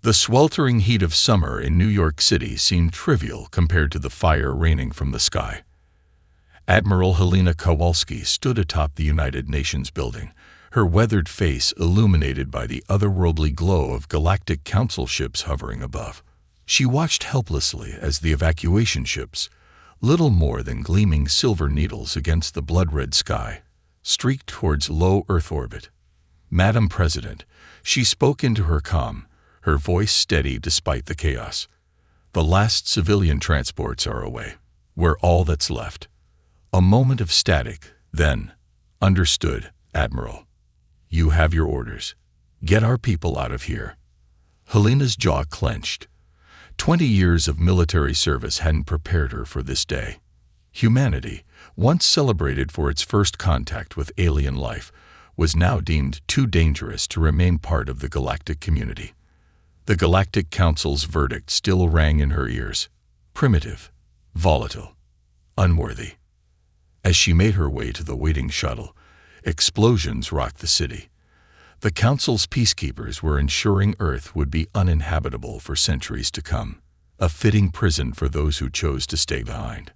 The sweltering heat of summer in New York City seemed trivial compared to the fire raining from the sky. Admiral Helena Kowalski stood atop the United Nations building, her weathered face illuminated by the otherworldly glow of Galactic Council ships hovering above. She watched helplessly as the evacuation ships, little more than gleaming silver needles against the blood-red sky, streaked towards low Earth orbit. "Madam President," she spoke into her comm, her voice steady despite the chaos. "The last civilian transports are away. We're all that's left." A moment of static, then, "Understood, Admiral. You have your orders. Get our people out of here." Helena's jaw clenched. 20 years of military service hadn't prepared her for this day. Humanity, once celebrated for its first contact with alien life, was now deemed too dangerous to remain part of the galactic community. The Galactic Council's verdict still rang in her ears: primitive, volatile, unworthy. As she made her way to the waiting shuttle, explosions rocked the city. The Council's peacekeepers were ensuring Earth would be uninhabitable for centuries to come, a fitting prison for those who chose to stay behind.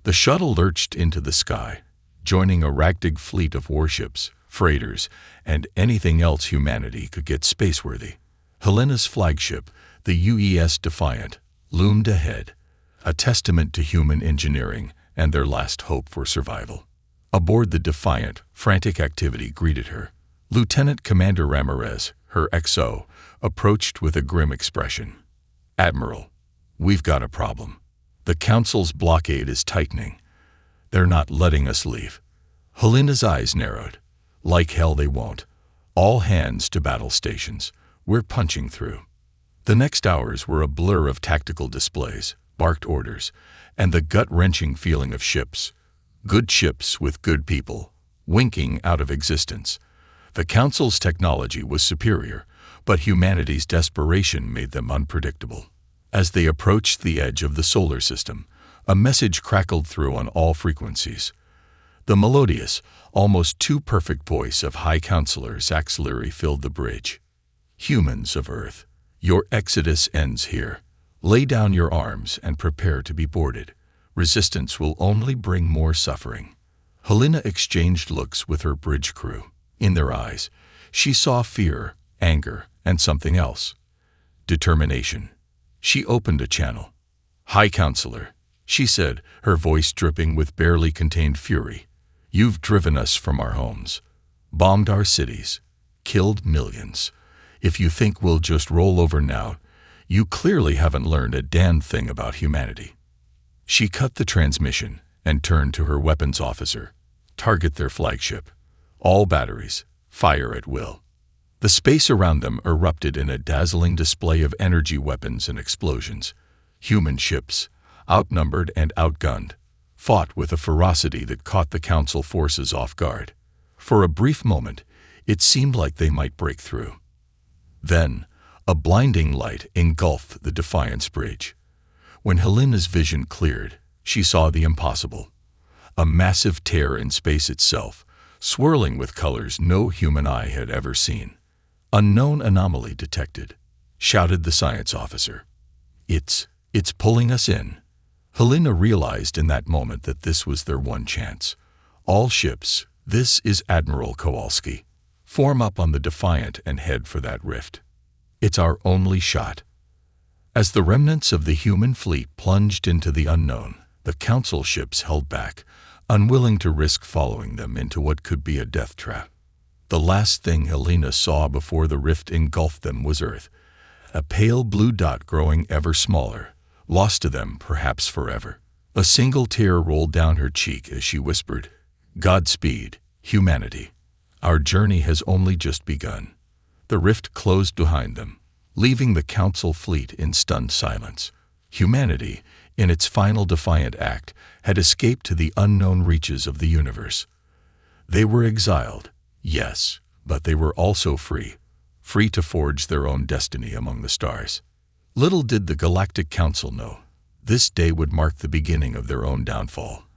The shuttle lurched into the sky, joining a ragtag fleet of warships, freighters, and anything else humanity could get spaceworthy. Helena's flagship, the UES Defiant, loomed ahead, a testament to human engineering and their last hope for survival. Aboard the Defiant, frantic activity greeted her. Lieutenant Commander Ramirez, her XO, approached with a grim expression. "Admiral, we've got a problem. The Council's blockade is tightening. They're not letting us leave." Helena's eyes narrowed. "Like hell they won't. All hands to battle stations. We're punching through." The next hours were a blur of tactical displays, barked orders, and the gut-wrenching feeling of ships. Good ships with good people, winking out of existence. The Council's technology was superior, but humanity's desperation made them unpredictable. As they approached the edge of the solar system, a message crackled through on all frequencies. The melodious, almost too perfect voice of High Counselor Zaxillary filled the bridge. "Humans of Earth, your exodus ends here. Lay down your arms and prepare to be boarded. Resistance will only bring more suffering." Helena exchanged looks with her bridge crew. In their eyes, she saw fear, anger, and something else. Determination. She opened a channel. "High Counselor," she said, her voice dripping with barely contained fury. "You've driven us from our homes, bombed our cities, killed millions. If you think we'll just roll over now, you clearly haven't learned a damn thing about humanity." She cut the transmission and turned to her weapons officer. "Target their flagship. All batteries, fire at will." The space around them erupted in a dazzling display of energy weapons and explosions. Human ships, outnumbered and outgunned, fought with a ferocity that caught the Council forces off guard. For a brief moment, it seemed like they might break through. Then, a blinding light engulfed the Defiance bridge. When Helena's vision cleared, she saw the impossible. A massive tear in space itself, swirling with colors no human eye had ever seen. "Unknown anomaly detected," shouted the science officer. It's pulling us in." Helena realized in that moment that this was their one chance. "All ships, this is Admiral Kowalski. Form up on the Defiant and head for that rift. It's our only shot." As the remnants of the human fleet plunged into the unknown, the Council ships held back, unwilling to risk following them into what could be a death trap. The last thing Helena saw before the rift engulfed them was Earth, a pale blue dot growing ever smaller, lost to them perhaps forever. A single tear rolled down her cheek as she whispered, "Godspeed, humanity. Our journey has only just begun." The rift closed behind them, leaving the Council fleet in stunned silence. Humanity, in its final defiant act, had escaped to the unknown reaches of the universe. They were exiled, yes, but they were also free to forge their own destiny among the stars. Little did the Galactic Council know, this day would mark the beginning of their own downfall,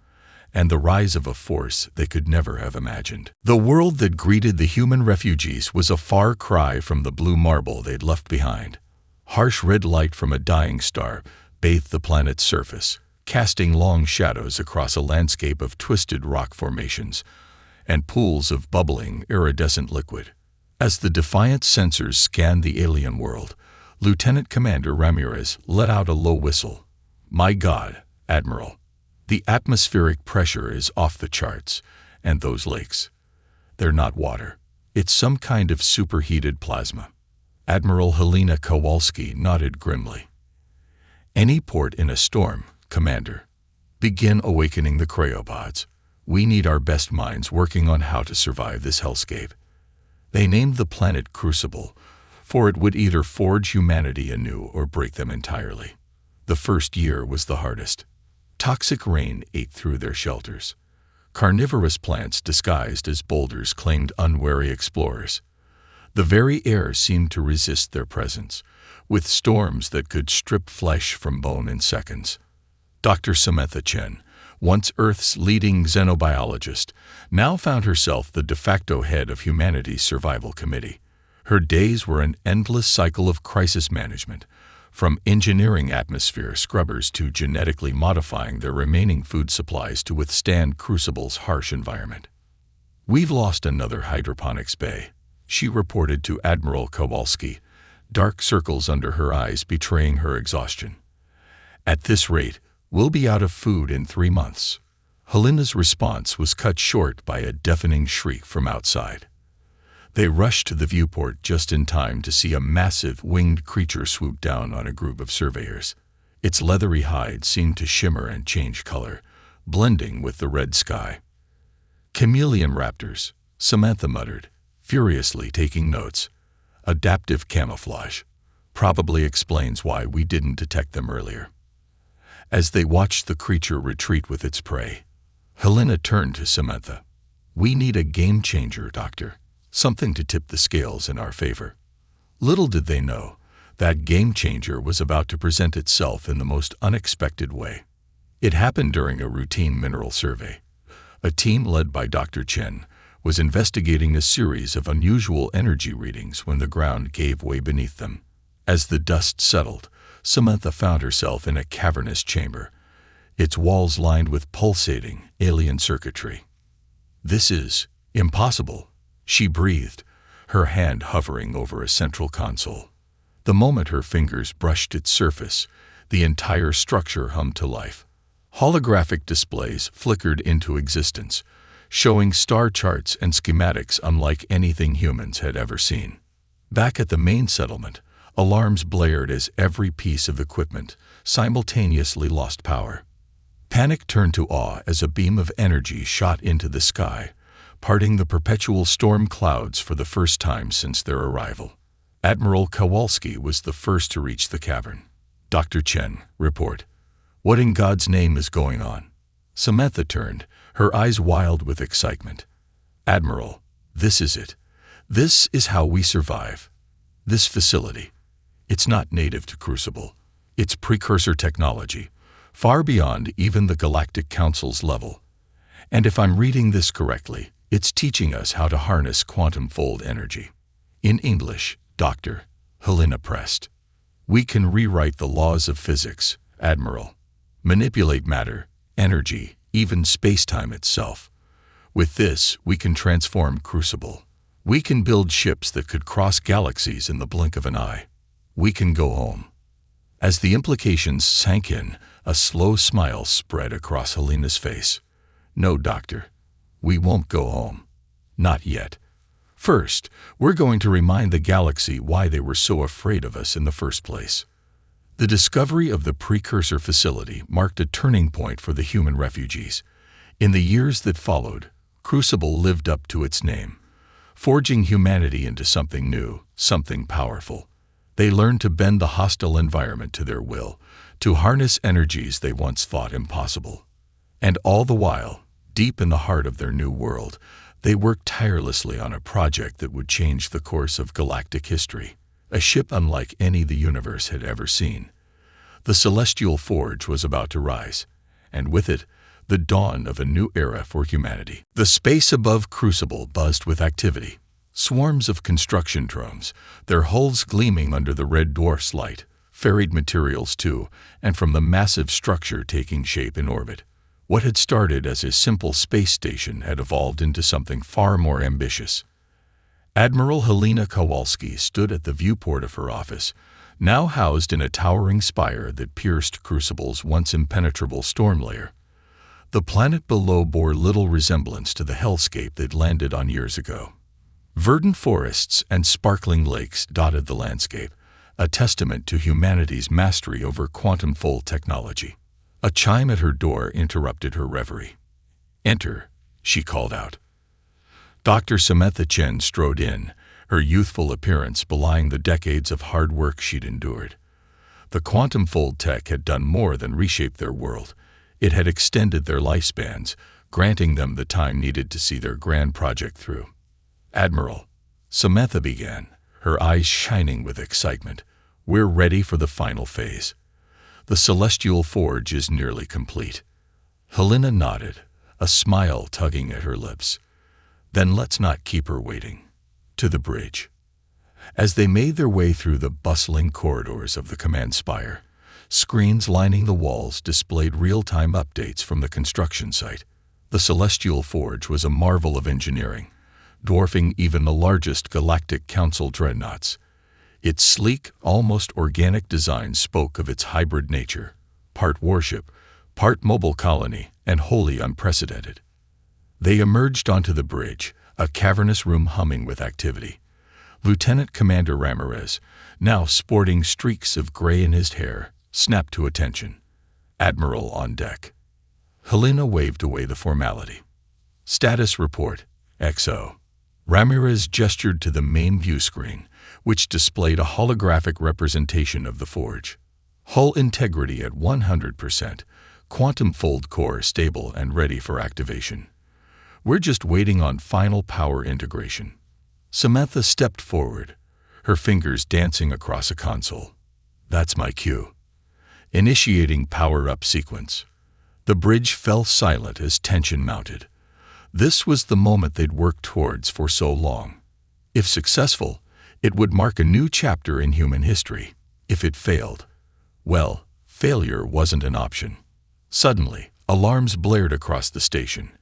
and the rise of a force they could never have imagined. The world that greeted the human refugees was a far cry from the blue marble they'd left behind. Harsh red light from a dying star bathed the planet's surface, casting long shadows across a landscape of twisted rock formations and pools of bubbling, iridescent liquid. As the Defiant sensors scanned the alien world, Lieutenant Commander Ramirez let out a low whistle. "My God, Admiral, the atmospheric pressure is off the charts, and those lakes, they're not water. It's some kind of superheated plasma." Admiral Helena Kowalski nodded grimly. "Any port in a storm, Commander. Begin awakening the cryopods. We need our best minds working on how to survive this hellscape." They named the planet Crucible, for it would either forge humanity anew or break them entirely. The first year was the hardest. Toxic rain ate through their shelters. Carnivorous plants disguised as boulders claimed unwary explorers. The very air seemed to resist their presence, with storms that could strip flesh from bone in seconds. Dr. Samantha Chen, once Earth's leading xenobiologist, now found herself the de facto head of humanity's survival committee. Her days were an endless cycle of crisis management, from engineering atmosphere scrubbers to genetically modifying their remaining food supplies to withstand Crucible's harsh environment. "We've lost another hydroponics bay," she reported to Admiral Kowalski, dark circles under her eyes betraying her exhaustion. "At this rate, we'll be out of food in 3 months." Helena's response was cut short by a deafening shriek from outside. They rushed to the viewport just in time to see a massive winged creature swoop down on a group of surveyors. Its leathery hide seemed to shimmer and change color, blending with the red sky. "Chameleon raptors," Samantha muttered, furiously taking notes. "Adaptive camouflage. Probably explains why we didn't detect them earlier." As they watched the creature retreat with its prey, Helena turned to Samantha. "We need a game changer, Doctor. Something to tip the scales in our favor." Little did they know, that game changer was about to present itself in the most unexpected way. It happened during a routine mineral survey. A team led by Dr. Chen was investigating a series of unusual energy readings when the ground gave way beneath them. As the dust settled, Samantha found herself in a cavernous chamber, its walls lined with pulsating, alien circuitry. "This is impossible," she breathed, her hand hovering over a central console. The moment her fingers brushed its surface, the entire structure hummed to life. Holographic displays flickered into existence, showing star charts and schematics unlike anything humans had ever seen. Back at the main settlement, alarms blared as every piece of equipment simultaneously lost power. Panic turned to awe as a beam of energy shot into the sky, parting the perpetual storm clouds for the first time since their arrival. Admiral Kowalski was the first to reach the cavern. "Dr. Chen, report. What in God's name is going on?" Samantha turned, her eyes wild with excitement. "Admiral, this is it. This is how we survive. This facility. It's not native to Crucible. It's precursor technology, far beyond even the Galactic Council's level. And if I'm reading this correctly, it's teaching us how to harness quantum fold energy." "In English, Doctor," Helena pressed. "We can rewrite the laws of physics, Admiral. Manipulate matter, energy, even space-time itself. With this, we can transform Crucible. We can build ships that could cross galaxies in the blink of an eye. We can go home." As the implications sank in, a slow smile spread across Helena's face. "No, Doctor. We won't go home. Not yet. First, we're going to remind the galaxy why they were so afraid of us in the first place." The discovery of the precursor facility marked a turning point for the human refugees. In the years that followed, Crucible lived up to its name, forging humanity into something new, something powerful. They learned to bend the hostile environment to their will, to harness energies they once thought impossible. And all the while, deep in the heart of their new world, they worked tirelessly on a project that would change the course of galactic history, a ship unlike any the universe had ever seen. The celestial forge was about to rise, and with it, the dawn of a new era for humanity. The space above Crucible buzzed with activity. Swarms of construction drones, their hulls gleaming under the red dwarf's light, ferried materials to and from the massive structure taking shape in orbit. What had started as a simple space station had evolved into something far more ambitious. Admiral Helena Kowalski stood at the viewport of her office, now housed in a towering spire that pierced Crucible's once impenetrable storm layer. The planet below bore little resemblance to the hellscape they'd landed on years ago. Verdant forests and sparkling lakes dotted the landscape, a testament to humanity's mastery over quantum-fold technology. A chime at her door interrupted her reverie. "Enter," she called out. Dr. Samantha Chen strode in, her youthful appearance belying the decades of hard work she'd endured. The quantum-fold tech had done more than reshape their world. It had extended their lifespans, granting them the time needed to see their grand project through. "Admiral," Samantha began, her eyes shining with excitement, "we're ready for the final phase. The Celestial Forge is nearly complete." Helena nodded, a smile tugging at her lips. "Then let's not keep her waiting." To the bridge. As they made their way through the bustling corridors of the command spire, screens lining the walls displayed real-time updates from the construction site. The Celestial Forge was a marvel of engineering, dwarfing even the largest Galactic Council dreadnoughts. Its sleek, almost organic design spoke of its hybrid nature, part warship, part mobile colony, and wholly unprecedented. They emerged onto the bridge, a cavernous room humming with activity. Lieutenant Commander Ramirez, now sporting streaks of gray in his hair, snapped to attention. "Admiral on deck." Helena waved away the formality. "Status report, XO." Ramirez gestured to the main view screen, which displayed a holographic representation of the forge. Hull integrity at 100%, quantum fold core stable and ready for activation. "We're just waiting on final power integration." Samantha stepped forward, her fingers dancing across a console. "That's my cue." Initiating power-up sequence. The bridge fell silent as tension mounted. This was the moment they'd worked towards for so long. If successful, it would mark a new chapter in human history. If it failed, well, failure wasn't an option. Suddenly, alarms blared across the station.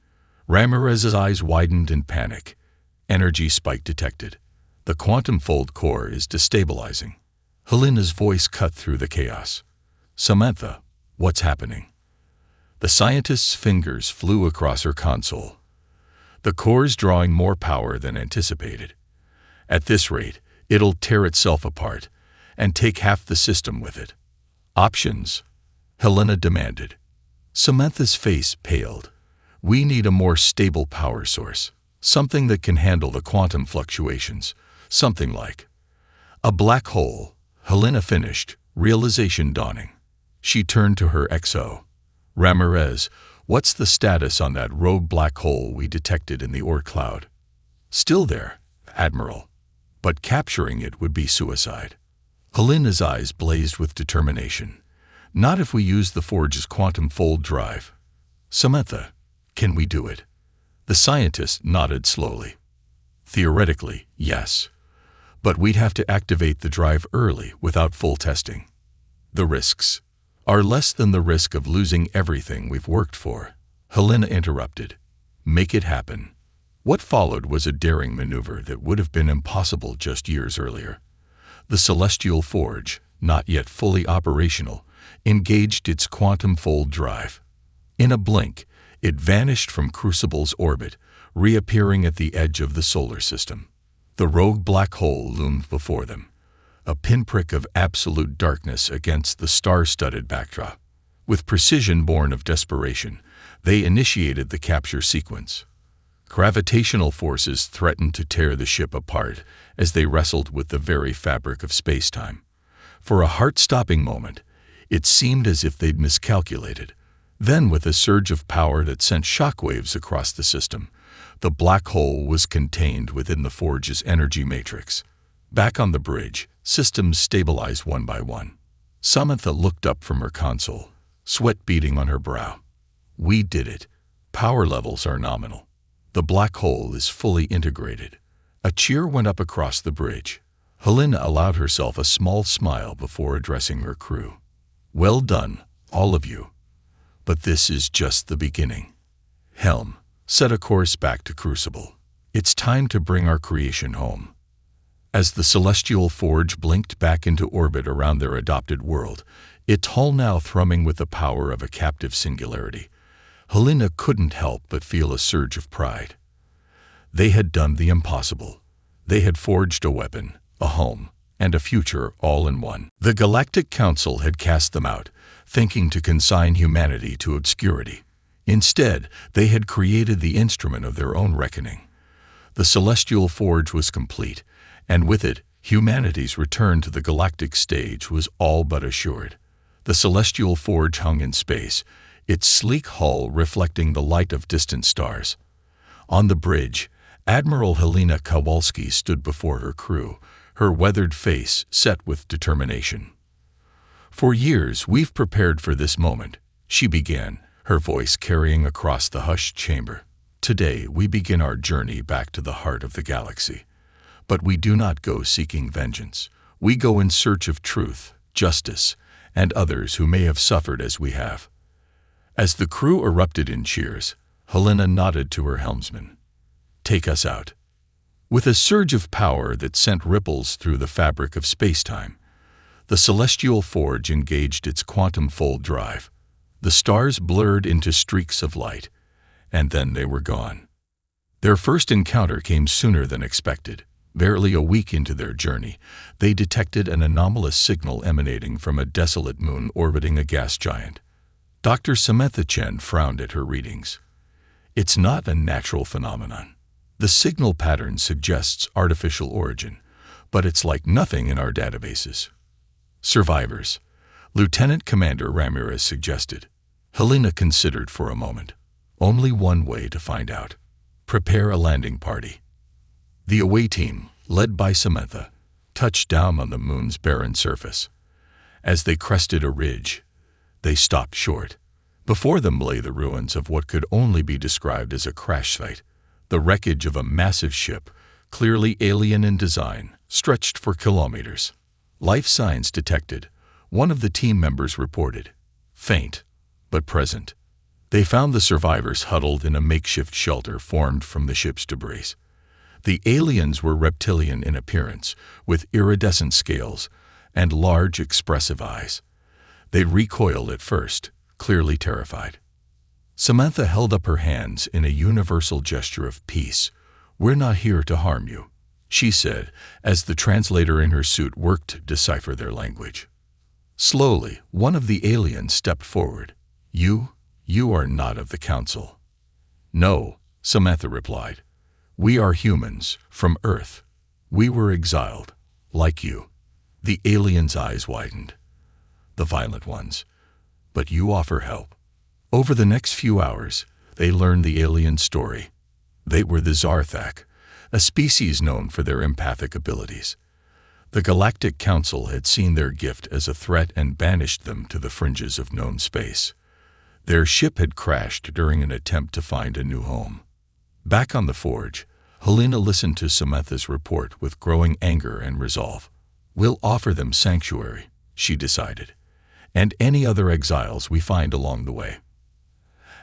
Ramirez's eyes widened in panic. "Energy spike detected. The quantum fold core is destabilizing." Helena's voice cut through the chaos. "Samantha, what's happening?" The scientist's fingers flew across her console. "The core's drawing more power than anticipated. At this rate, it'll tear itself apart and take half the system with it." "Options?" Helena demanded. Samantha's face paled. "We need a more stable power source, something that can handle the quantum fluctuations, something like..." "A black hole," Helena finished, realization dawning. She turned to her XO. "Ramirez, what's the status on that rogue black hole we detected in the Oort cloud?" "Still there, Admiral. But capturing it would be suicide." Helena's eyes blazed with determination. "Not if we use the Forge's quantum fold drive." "Samantha, can we do it?" The scientist nodded slowly. "Theoretically, yes. But we'd have to activate the drive early without full testing. The risks are less than the risk of losing everything we've worked for." Helena interrupted. "Make it happen." What followed was a daring maneuver that would have been impossible just years earlier. The Celestial Forge, not yet fully operational, engaged its quantum fold drive. In a blink, it vanished from Crucible's orbit, reappearing at the edge of the solar system. The rogue black hole loomed before them, a pinprick of absolute darkness against the star-studded backdrop. With precision born of desperation, they initiated the capture sequence. Gravitational forces threatened to tear the ship apart as they wrestled with the very fabric of space-time. For a heart-stopping moment, it seemed as if they'd miscalculated. Then, with a surge of power that sent shockwaves across the system, the black hole was contained within the Forge's energy matrix. Back on the bridge, systems stabilized one by one. Samantha looked up from her console, sweat beading on her brow. "We did it. Power levels are nominal. The black hole is fully integrated. A cheer went up across the bridge. Helena allowed herself a small smile before addressing her crew. "Well done, all of you. But this is just the beginning. Helm, set a course back to Crucible. It's time to bring our creation home." As the celestial forge blinked back into orbit around their adopted world, its hull now thrumming with the power of a captive singularity, Helena couldn't help but feel a surge of pride. They had done the impossible. They had forged a weapon, a home, and a future all in one. The Galactic Council had cast them out, thinking to consign humanity to obscurity. Instead, they had created the instrument of their own reckoning. The celestial forge was complete, and with it, humanity's return to the galactic stage was all but assured. The celestial forge hung in space, its sleek hull reflecting the light of distant stars. On the bridge, Admiral Helena Kowalski stood before her crew, her weathered face set with determination. "For years, we've prepared for this moment," she began, her voice carrying across the hushed chamber. "Today, we begin our journey back to the heart of the galaxy. But we do not go seeking vengeance. We go in search of truth, justice, and others who may have suffered as we have." As the crew erupted in cheers, Helena nodded to her helmsman. "Take us out." With a surge of power that sent ripples through the fabric of space-time, the celestial forge engaged its quantum fold drive. The stars blurred into streaks of light, and then they were gone. Their first encounter came sooner than expected. Barely a week into their journey, they detected an anomalous signal emanating from a desolate moon orbiting a gas giant. Dr. Samantha Chen frowned at her readings. "It's not a natural phenomenon. The signal pattern suggests artificial origin, but it's like nothing in our databases." "Survivors," Lieutenant Commander Ramirez suggested. Helena considered for a moment. "Only one way to find out. Prepare a landing party." The away team, led by Samantha, touched down on the moon's barren surface. As they crested a ridge, they stopped short. Before them lay the ruins of what could only be described as a crash site, the wreckage of a massive ship, clearly alien in design, stretched for kilometers. "Life signs detected," one of the team members reported. "Faint, but present." They found the survivors huddled in a makeshift shelter formed from the ship's debris. The aliens were reptilian in appearance, with iridescent scales and large, expressive eyes. They recoiled at first, clearly terrified. Samantha held up her hands in a universal gesture of peace. "We're not here to harm you," she said, as the translator in her suit worked to decipher their language. Slowly, one of the aliens stepped forward. You are not of the Council." "No," Samantha replied. "We are humans, from Earth. We were exiled, like you." The alien's eyes widened. "The violent ones. But you offer help." Over the next few hours, they learned the alien story. They were the Zarthak, a species known for their empathic abilities. The Galactic Council had seen their gift as a threat and banished them to the fringes of known space. Their ship had crashed during an attempt to find a new home. Back on the forge, Helena listened to Samantha's report with growing anger and resolve. "We'll offer them sanctuary," she decided, "and any other exiles we find along the way."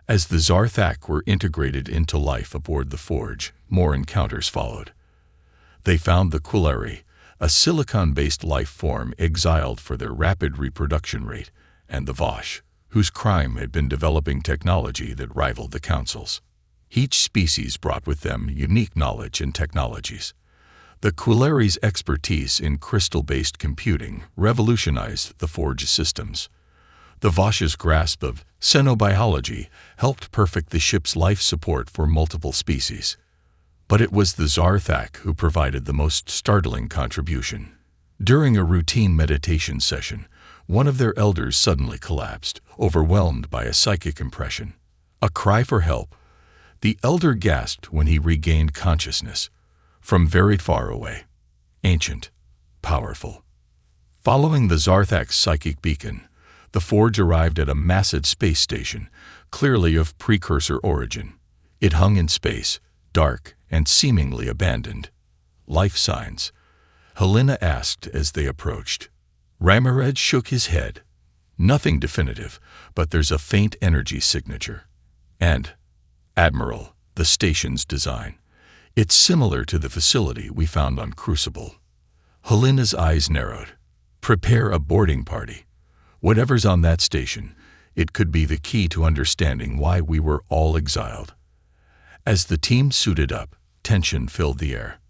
As the Zarthak were integrated into life aboard the forge, more encounters followed. They found the Quilleri, a silicon-based life form exiled for their rapid reproduction rate, and the Vosh, whose crime had been developing technology that rivaled the Council's. Each species brought with them unique knowledge and technologies. The Quilleri's expertise in crystal-based computing revolutionized the Forge systems. The Vosh's grasp of xenobiology helped perfect the ship's life support for multiple species. But it was the Zarthak who provided the most startling contribution. During a routine meditation session, one of their elders suddenly collapsed, overwhelmed by a psychic impression. A cry for help. The elder gasped when he regained consciousness, from very far away. Ancient, powerful. Following the Zarthak's psychic beacon, the Forge arrived at a massive space station, clearly of precursor origin. It hung in space, dark and seemingly abandoned. life signs?" Helena asked as they approached. Ramirez shook his head. "Nothing definitive, but there's a faint energy signature. And, Admiral, the station's design. It's similar to the facility we found on Crucible." Helena's eyes narrowed. "Prepare a boarding party. Whatever's on that station, it could be the key to understanding why we were all exiled." As the team suited up, tension filled the air.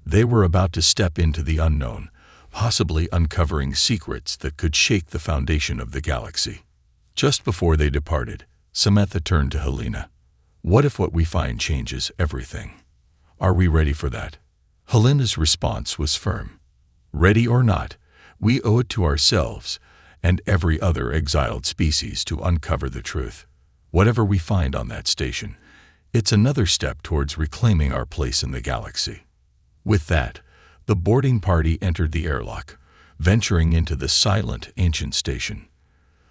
They were about to step into the unknown, possibly uncovering secrets that could shake the foundation of the galaxy. Just before they departed, Samantha turned to Helena. "What if what we find changes everything? Are we ready for that?" Helena's response was firm. "Ready or not, we owe it to ourselves and every other exiled species to uncover the truth. Whatever we find on that station, it's another step towards reclaiming our place in the galaxy." With that, the boarding party entered the airlock, venturing into the silent, ancient station.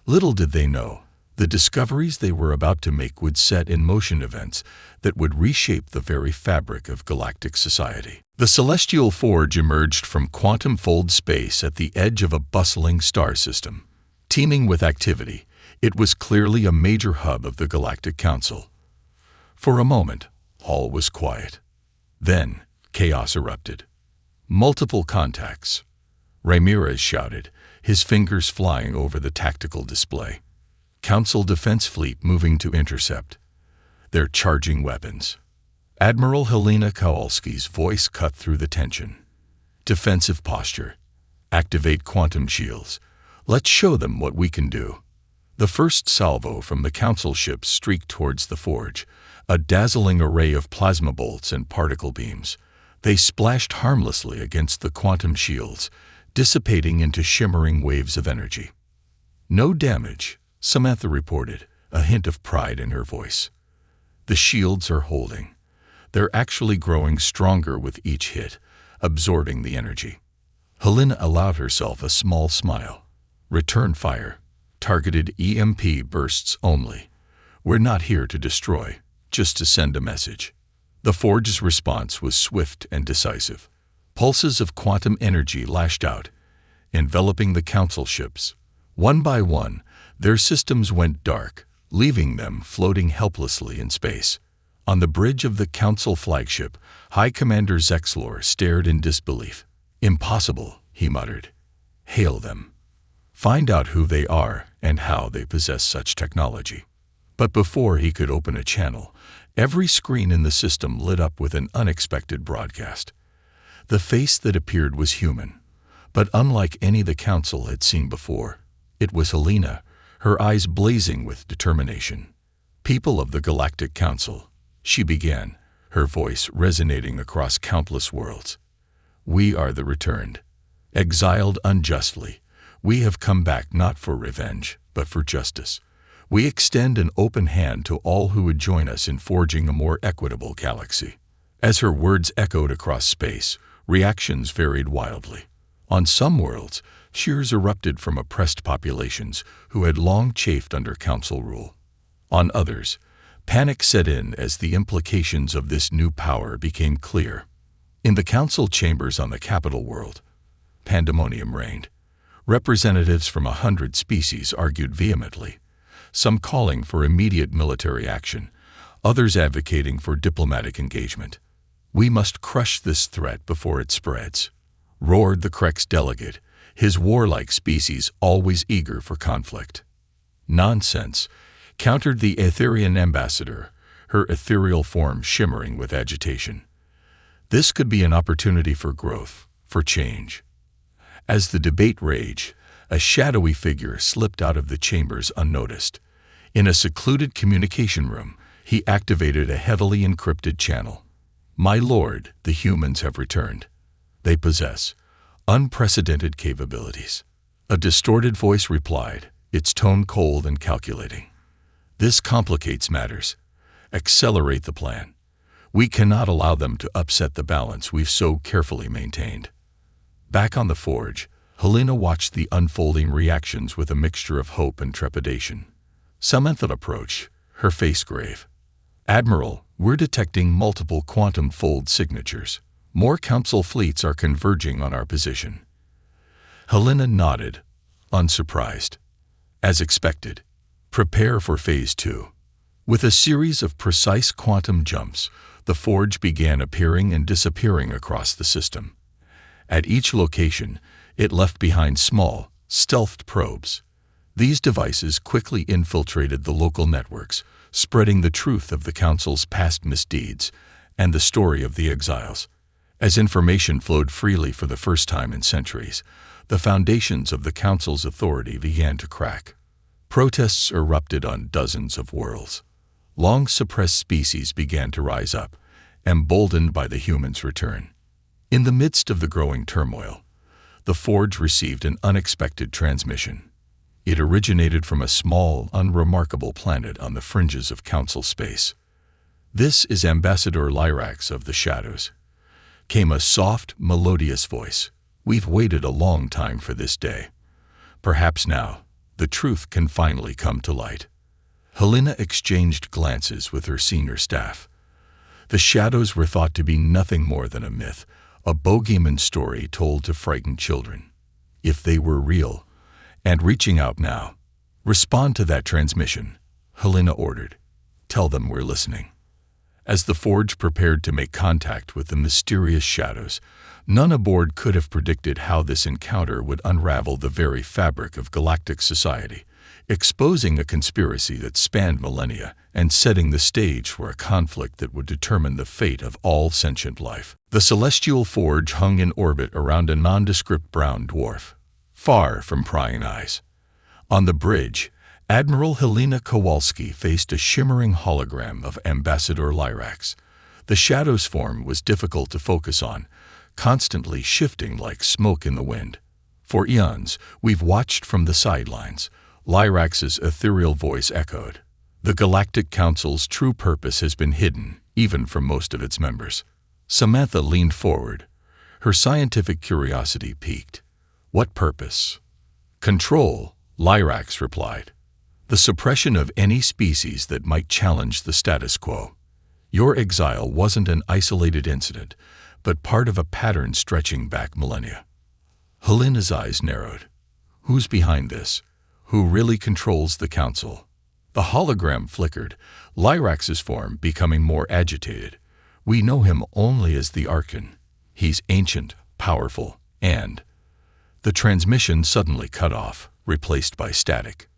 Little did they know, the discoveries they were about to make would set in motion events that would reshape the very fabric of galactic society. The celestial forge emerged from quantum-fold space at the edge of a bustling star system. Teeming with activity, it was clearly a major hub of the Galactic Council. For a moment, all was quiet. Then, chaos erupted. "Multiple contacts," Ramirez shouted, his fingers flying over the tactical display. "Council Defense Fleet moving to intercept. They're charging weapons." Admiral Helena Kowalski's voice cut through the tension. "Defensive posture. Activate quantum shields. Let's show them what we can do." The first salvo from the Council ships streaked towards the forge, a dazzling array of plasma bolts and particle beams. They splashed harmlessly against the quantum shields, dissipating into shimmering waves of energy. "No damage," Samantha reported, a hint of pride in her voice. "The shields are holding. They're actually growing stronger with each hit, absorbing the energy." Helena allowed herself a small smile. "Return fire. Targeted EMP bursts only. We're not here to destroy, just to send a message." The forge's response was swift and decisive. Pulses of quantum energy lashed out, enveloping the Council ships. One by one, their systems went dark, leaving them floating helplessly in space. On the bridge of the Council flagship, High Commander Zexlor stared in disbelief. "Impossible," he muttered. "Hail them. Find out who they are and how they possess such technology." But before he could open a channel, every screen in the system lit up with an unexpected broadcast. The face that appeared was human, but unlike any the Council had seen before. It was Helena, her eyes blazing with determination. "People of the Galactic Council," she began, her voice resonating across countless worlds. "We are the returned. Exiled unjustly, we have come back not for revenge, but for justice. We extend an open hand to all who would join us in forging a more equitable galaxy." As her words echoed across space, reactions varied wildly. On some worlds, cheers erupted from oppressed populations who had long chafed under Council rule. On others, panic set in as the implications of this new power became clear. In the Council chambers on the capital world, pandemonium reigned. Representatives from 100 species argued vehemently, some calling for immediate military action, others advocating for diplomatic engagement. "We must crush this threat before it spreads," roared the Krex delegate, his warlike species always eager for conflict. "Nonsense," countered the Aetherian ambassador, her ethereal form shimmering with agitation. "This could be an opportunity for growth, for change." As the debate raged, a shadowy figure slipped out of the chambers unnoticed. In a secluded communication room, he activated a heavily encrypted channel. "My lord, the humans have returned. They possess unprecedented capabilities." A distorted voice replied, its tone cold and calculating. "This complicates matters. Accelerate the plan. We cannot allow them to upset the balance we've so carefully maintained." Back on the forge, Helena watched the unfolding reactions with a mixture of hope and trepidation. Samantha approached, her face grave. "Admiral, we're detecting multiple quantum fold signatures. More council fleets are converging on our position. Helena nodded, unsurprised. As expected, prepare for Phase 2. With a series of precise quantum jumps, the Forge began appearing and disappearing across the system. At each location, it left behind small, stealthed probes. These devices quickly infiltrated the local networks, spreading the truth of the Council's past misdeeds and the story of the exiles. As information flowed freely for the first time in centuries, the foundations of the Council's authority began to crack. Protests erupted on dozens of worlds. Long-suppressed species began to rise up, emboldened by the humans' return. In the midst of the growing turmoil, the Forge received an unexpected transmission. It originated from a small, unremarkable planet on the fringes of Council space. "This is Ambassador Lyrax of the Shadows," came a soft, melodious voice. "We've waited a long time for this day. Perhaps now, the truth can finally come to light." Helena exchanged glances with her senior staff. The Shadows were thought to be nothing more than a myth, a bogeyman story told to frighten children. If they were real, and reaching out now, "Respond to that transmission," Helena ordered. "Tell them we're listening." As the Forge prepared to make contact with the mysterious Shadows, none aboard could have predicted how this encounter would unravel the very fabric of galactic society, exposing a conspiracy that spanned millennia and setting the stage for a conflict that would determine the fate of all sentient life. The celestial Forge hung in orbit around a nondescript brown dwarf, far from prying eyes. On the bridge, Admiral Helena Kowalski faced a shimmering hologram of Ambassador Lyrax. The Shadow's form was difficult to focus on, constantly shifting like smoke in the wind. "For eons, we've watched from the sidelines," Lyrax's ethereal voice echoed. "The Galactic Council's true purpose has been hidden, even from most of its members." Samantha leaned forward, her scientific curiosity piqued. "What purpose?" "Control," Lyrax replied. "The suppression of any species that might challenge the status quo. Your exile wasn't an isolated incident, but part of a pattern stretching back millennia." Helena's eyes narrowed. "Who's behind this? Who really controls the Council?" The hologram flickered, Lyrax's form becoming more agitated. "We know him only as the Archon. He's ancient, powerful, and—" The transmission suddenly cut off, replaced by static.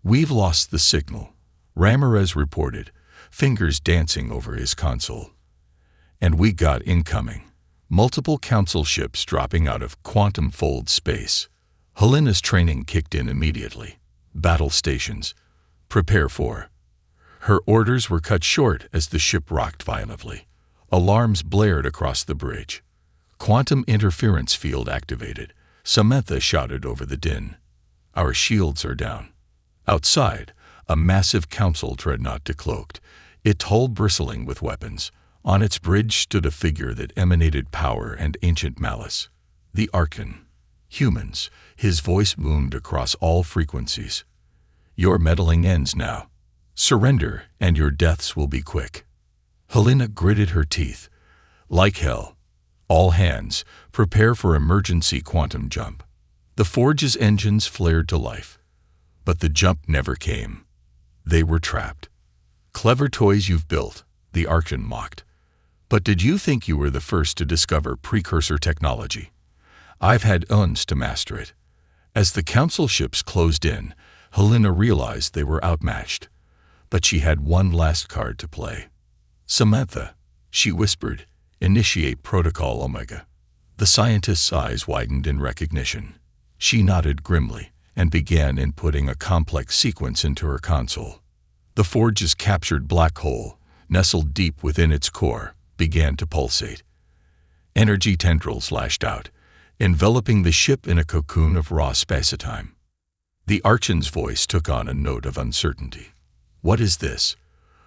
"We've lost the signal," Ramirez reported, fingers dancing over his console. "And we got incoming. Multiple Council ships dropping out of quantum-fold space." Helena's training kicked in immediately. "Battle stations. Prepare for—" Her orders were cut short as the ship rocked violently. Alarms blared across the bridge. "Quantum interference field activated," Samantha shouted over the din. "Our shields are down." Outside, a massive Council dreadnought decloaked, its hull bristling with weapons. On its bridge stood a figure that emanated power and ancient malice. The Archon. "Humans," his voice boomed across all frequencies. "Your meddling ends now. Surrender, and your deaths will be quick." Helena gritted her teeth. "Like hell. All hands, prepare for emergency quantum jump." The Forge's engines flared to life. But the jump never came. They were trapped. "Clever toys you've built," the Archon mocked. "But did you think you were the first to discover precursor technology? I've had eons to master it." As the Council ships closed in, Helena realized they were outmatched. But she had one last card to play. "Samantha," she whispered, "initiate Protocol Omega." The scientist's eyes widened in recognition. She nodded grimly and began inputting a complex sequence into her console. The Forge's captured black hole, nestled deep within its core, began to pulsate. Energy tendrils lashed out, enveloping the ship in a cocoon of raw spacetime. The Archon's voice took on a note of uncertainty. "What is this?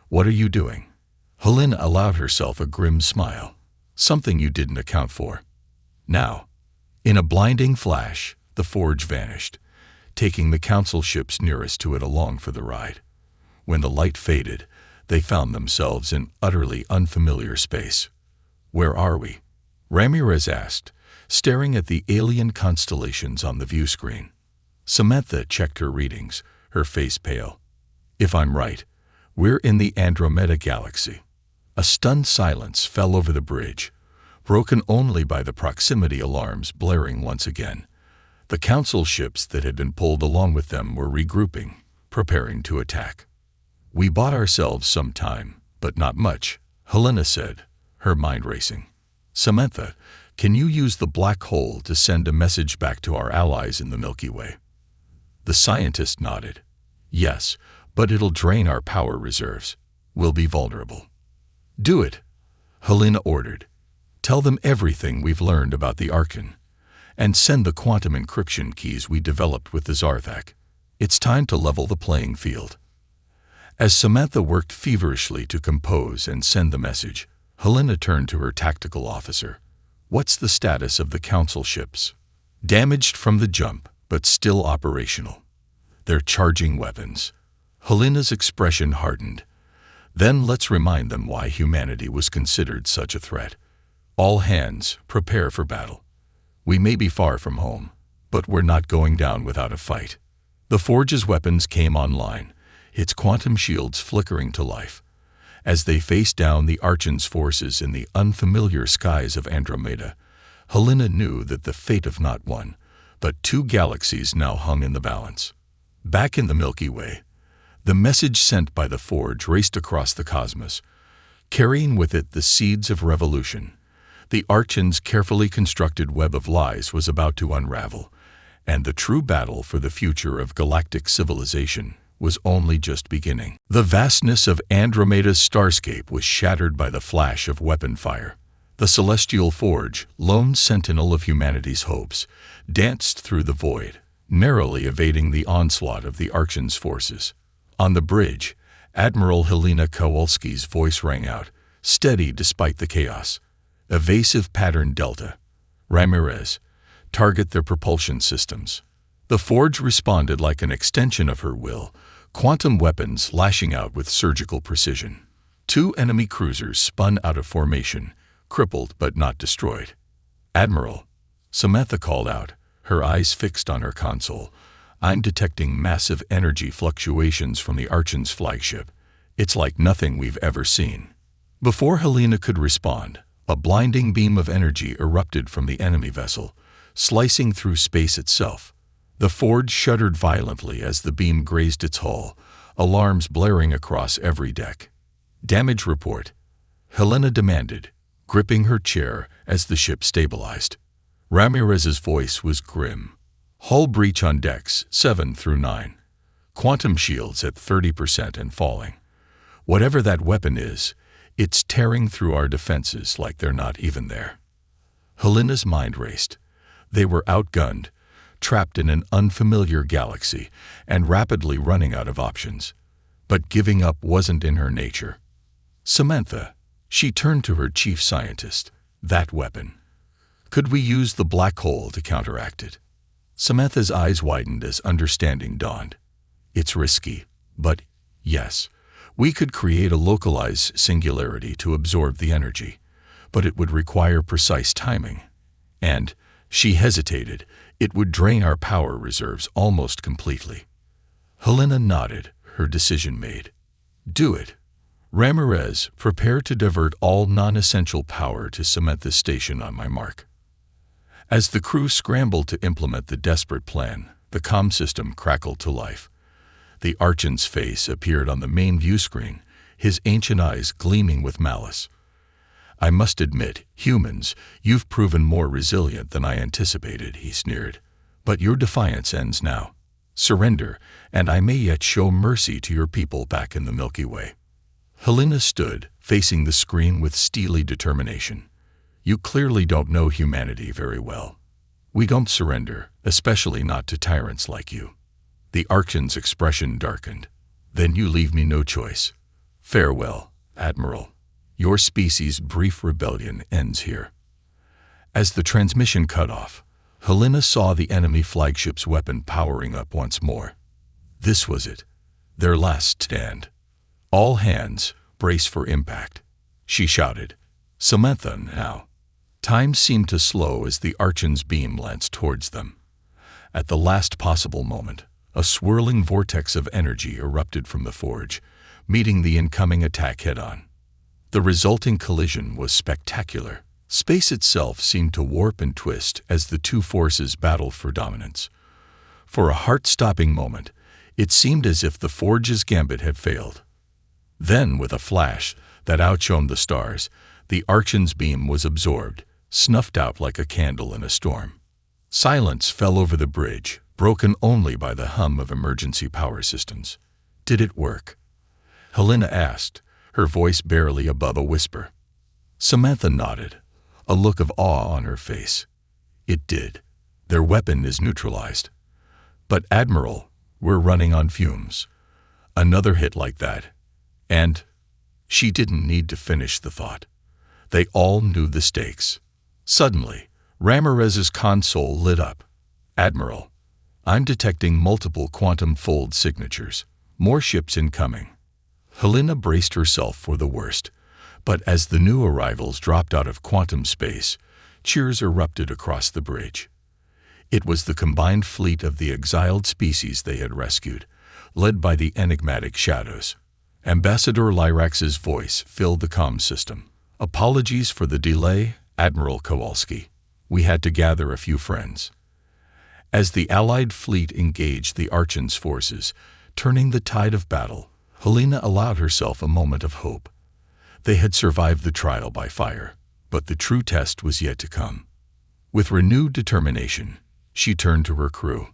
What are you doing?" Helena allowed herself a grim smile. "Something you didn't account for." Now, in a blinding flash, the Forge vanished, taking the Council ships nearest to it along for the ride. When the light faded, they found themselves in utterly unfamiliar space. "Where are we?" Ramirez asked, staring at the alien constellations on the view screen. Samantha checked her readings, her face pale. If I'm right, we're in the Andromeda Galaxy. A stunned silence fell over the bridge, broken only by the proximity alarms blaring once again. The council ships that had been pulled along with them were regrouping, preparing to attack. We bought ourselves some time, but not much, Helena said, her mind racing. Samantha, can you use the black hole to send a message back to our allies in the Milky Way? The scientist nodded. Yes, but it'll drain our power reserves. We'll be vulnerable. Do it, Helena ordered. Tell them everything we've learned about the Archon, and send the quantum encryption keys we developed with the Zarthak. It's time to level the playing field. As Samantha worked feverishly to compose and send the message, Helena turned to her tactical officer. What's the status of the council ships? Damaged from the jump, but still operational. They're charging weapons. Helena's expression hardened. Then let's remind them why humanity was considered such a threat. All hands, prepare for battle. We may be far from home, but we're not going down without a fight. The Forge's weapons came online, its quantum shields flickering to life. As they faced down the Archon's forces in the unfamiliar skies of Andromeda, Helena knew that the fate of not one, but two galaxies now hung in the balance. Back in the Milky Way, the message sent by the Forge raced across the cosmos, carrying with it the seeds of revolution. The Archon's carefully constructed web of lies was about to unravel, and the true battle for the future of galactic civilization was only just beginning. The vastness of Andromeda's starscape was shattered by the flash of weapon fire. The celestial Forge, lone sentinel of humanity's hopes, danced through the void, narrowly evading the onslaught of the Archon's forces. On the bridge, Admiral Helena Kowalski's voice rang out, steady despite the chaos. Evasive pattern Delta. Ramirez, target their propulsion systems. The Forge responded like an extension of her will, quantum weapons lashing out with surgical precision. Two enemy cruisers spun out of formation, crippled but not destroyed. Admiral, Samantha called out, her eyes fixed on her console. I'm detecting massive energy fluctuations from the Archon's flagship. It's like nothing we've ever seen. Before Helena could respond, a blinding beam of energy erupted from the enemy vessel, slicing through space itself. The Forge shuddered violently as the beam grazed its hull, alarms blaring across every deck. Damage report, Helena demanded, gripping her chair as the ship stabilized. Ramirez's voice was grim. Hull breach on decks 7 through 9. Quantum shields at 30% and falling. Whatever that weapon is, it's tearing through our defenses like they're not even there. Helena's mind raced. They were outgunned, trapped in an unfamiliar galaxy, and rapidly running out of options. But giving up wasn't in her nature. Samantha, she turned to her chief scientist. That weapon. Could we use the black hole to counteract it? Samantha's eyes widened as understanding dawned. It's risky, but yes, we could create a localized singularity to absorb the energy, but it would require precise timing. And, she hesitated, it would drain our power reserves almost completely. Helena nodded, her decision made. Do it. Ramirez, prepare to divert all non-essential power to Samantha's station on my mark. As the crew scrambled to implement the desperate plan, the comm system crackled to life. The Archon's face appeared on the main view screen, his ancient eyes gleaming with malice. I must admit, humans, you've proven more resilient than I anticipated, he sneered. But your defiance ends now. Surrender, and I may yet show mercy to your people back in the Milky Way. Helena stood, facing the screen with steely determination. You clearly don't know humanity very well. We don't surrender, especially not to tyrants like you. The Archon's expression darkened. Then you leave me no choice. Farewell, Admiral. Your species' brief rebellion ends here. As the transmission cut off, Helena saw the enemy flagship's weapon powering up once more. This was it. Their last stand. All hands, brace for impact. She shouted. Samantha, now. Time seemed to slow as the Archon's beam lanced towards them. At the last possible moment, a swirling vortex of energy erupted from the forge, meeting the incoming attack head-on. The resulting collision was spectacular. Space itself seemed to warp and twist as the two forces battled for dominance. For a heart-stopping moment, it seemed as if the forge's gambit had failed. Then, with a flash that outshone the stars, the Archon's beam was absorbed, snuffed out like a candle in a storm. Silence fell over the bridge, broken only by the hum of emergency power systems. Did it work? Helena asked, her voice barely above a whisper. Samantha nodded, a look of awe on her face. It did. Their weapon is neutralized. But Admiral, we're running on fumes. Another hit like that. And she didn't need to finish the thought. They all knew the stakes. Suddenly, Ramirez's console lit up. Admiral, I'm detecting multiple quantum fold signatures. More ships incoming. Helena braced herself for the worst, but as the new arrivals dropped out of quantum space, cheers erupted across the bridge. It was the combined fleet of the exiled species they had rescued, led by the enigmatic Shadows. Ambassador Lyrax's voice filled the comm system. Apologies for the delay, Admiral Kowalski. We had to gather a few friends. As the Allied fleet engaged the Archon's forces, turning the tide of battle, Helena allowed herself a moment of hope. They had survived the trial by fire, but the true test was yet to come. With renewed determination, she turned to her crew.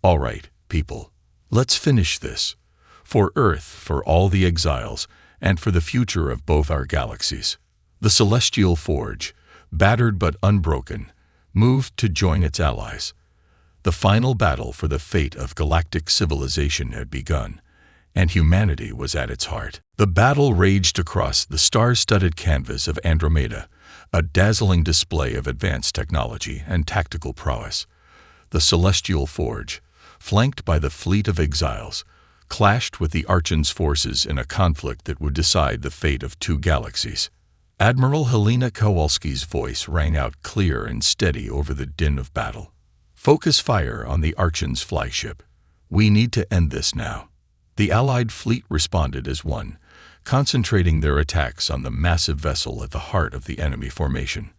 All right, people, let's finish this. For Earth, for all the exiles, and for the future of both our galaxies. The Celestial Forge, battered but unbroken, moved to join its allies. The final battle for the fate of galactic civilization had begun, and humanity was at its heart. The battle raged across the star-studded canvas of Andromeda, a dazzling display of advanced technology and tactical prowess. The Celestial Forge, flanked by the fleet of exiles, clashed with the Archon's forces in a conflict that would decide the fate of two galaxies. Admiral Helena Kowalski's voice rang out clear and steady over the din of battle. Focus fire on the Archon's flagship. We need to end this now. The Allied fleet responded as one, concentrating their attacks on the massive vessel at the heart of the enemy formation.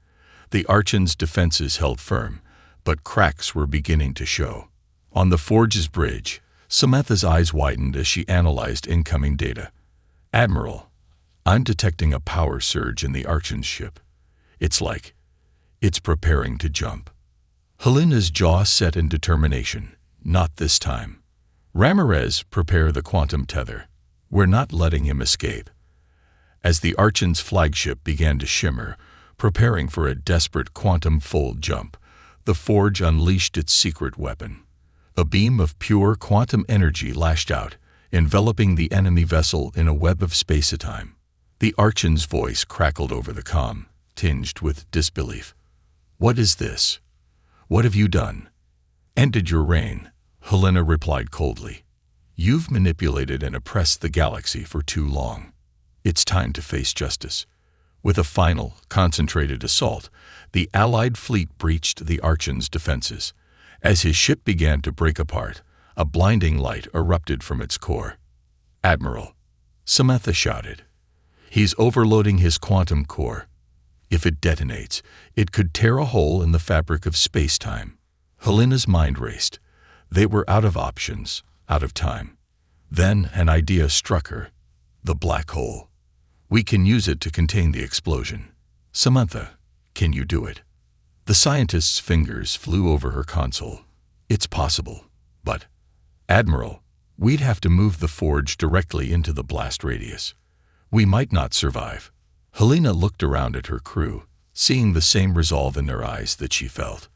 The Archon's defenses held firm, but cracks were beginning to show. On the Forge's bridge, Samantha's eyes widened as she analyzed incoming data. Admiral, I'm detecting a power surge in the Archon's ship. It's preparing to jump. Helena's jaw set in determination. Not this time. Ramirez, prepare the quantum tether. We're not letting him escape. As the Archon's flagship began to shimmer, preparing for a desperate quantum fold jump, the Forge unleashed its secret weapon. A beam of pure quantum energy lashed out, enveloping the enemy vessel in a web of space-time. The Archon's voice crackled over the comm, tinged with disbelief. What is this? What have you done? Ended your reign, Helena replied coldly. You've manipulated and oppressed the galaxy for too long. It's time to face justice. With a final, concentrated assault, the Allied fleet breached the Archon's defenses. As his ship began to break apart, a blinding light erupted from its core. Admiral, Samantha shouted. He's overloading his quantum core. If it detonates, it could tear a hole in the fabric of space-time. Helena's mind raced. They were out of options, out of time. Then an idea struck her. The black hole. We can use it to contain the explosion. Samantha, can you do it? The scientist's fingers flew over her console. It's possible, but... Admiral, we'd have to move the Forge directly into the blast radius. We might not survive. Helena looked around at her crew, seeing the same resolve in their eyes that she felt.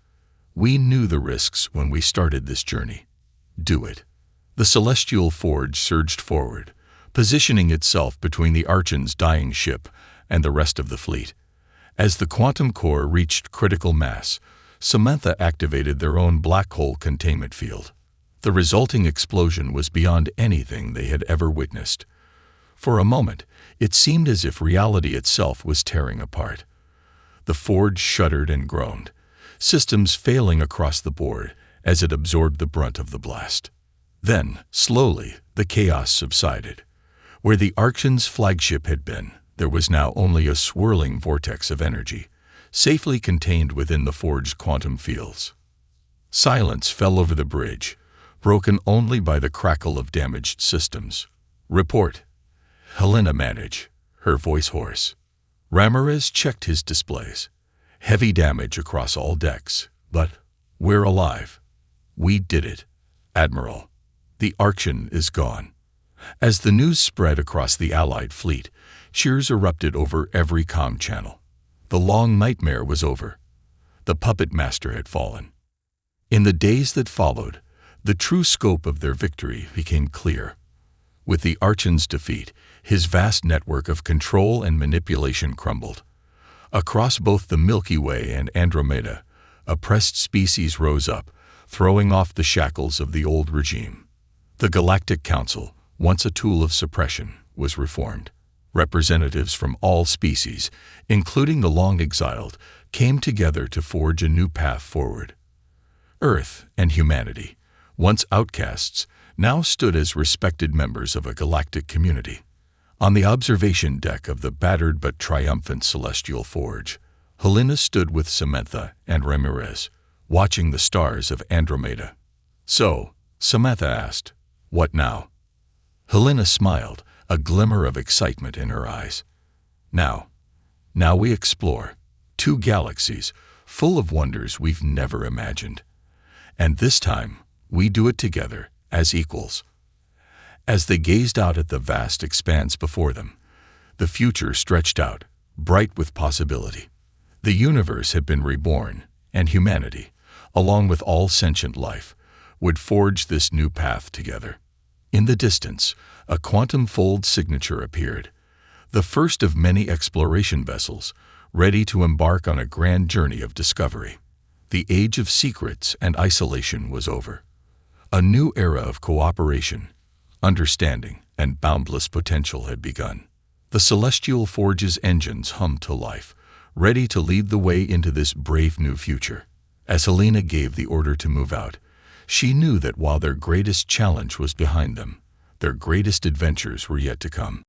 We knew the risks when we started this journey. Do it. The Celestial Forge surged forward, positioning itself between the Archon's dying ship and the rest of the fleet. As the quantum core reached critical mass, Samantha activated their own black hole containment field. The resulting explosion was beyond anything they had ever witnessed. For a moment, it seemed as if reality itself was tearing apart. The forge shuddered and groaned, systems failing across the board as it absorbed the brunt of the blast. Then, slowly, the chaos subsided. Where the Arction's flagship had been, there was now only a swirling vortex of energy, safely contained within the forged quantum fields. Silence fell over the bridge, broken only by the crackle of damaged systems. "Report." Helena managed, her voice hoarse. Ramirez checked his displays. "Heavy damage across all decks, but we're alive. We did it, Admiral. The Arction is gone." As the news spread across the Allied fleet, cheers erupted over every comm channel. The long nightmare was over. The puppet master had fallen. In the days that followed, the true scope of their victory became clear. With the Archon's defeat, his vast network of control and manipulation crumbled. Across both the Milky Way and Andromeda, oppressed species rose up, throwing off the shackles of the old regime. The Galactic Council, once a tool of suppression, was reformed. Representatives from all species, including the long-exiled, came together to forge a new path forward. Earth and humanity, once outcasts, now stood as respected members of a galactic community. On the observation deck of the battered but triumphant Celestial Forge, Helena stood with Samantha and Ramirez, watching the stars of Andromeda. "So," Samantha asked, "what now?" Helena smiled, a glimmer of excitement in her eyes. Now we explore 2 galaxies full of wonders we've never imagined. And this time, we do it together, as equals." As they gazed out at the vast expanse before them, the future stretched out, bright with possibility. The universe had been reborn, and humanity, along with all sentient life, would forge this new path together. In the distance, a quantum fold signature appeared, the first of many exploration vessels, ready to embark on a grand journey of discovery. The age of secrets and isolation was over. A new era of cooperation, understanding, and boundless potential had begun. The Celestial Forge's engines hummed to life, ready to lead the way into this brave new future. As Helena gave the order to move out, she knew that while their greatest challenge was behind them, their greatest adventures were yet to come.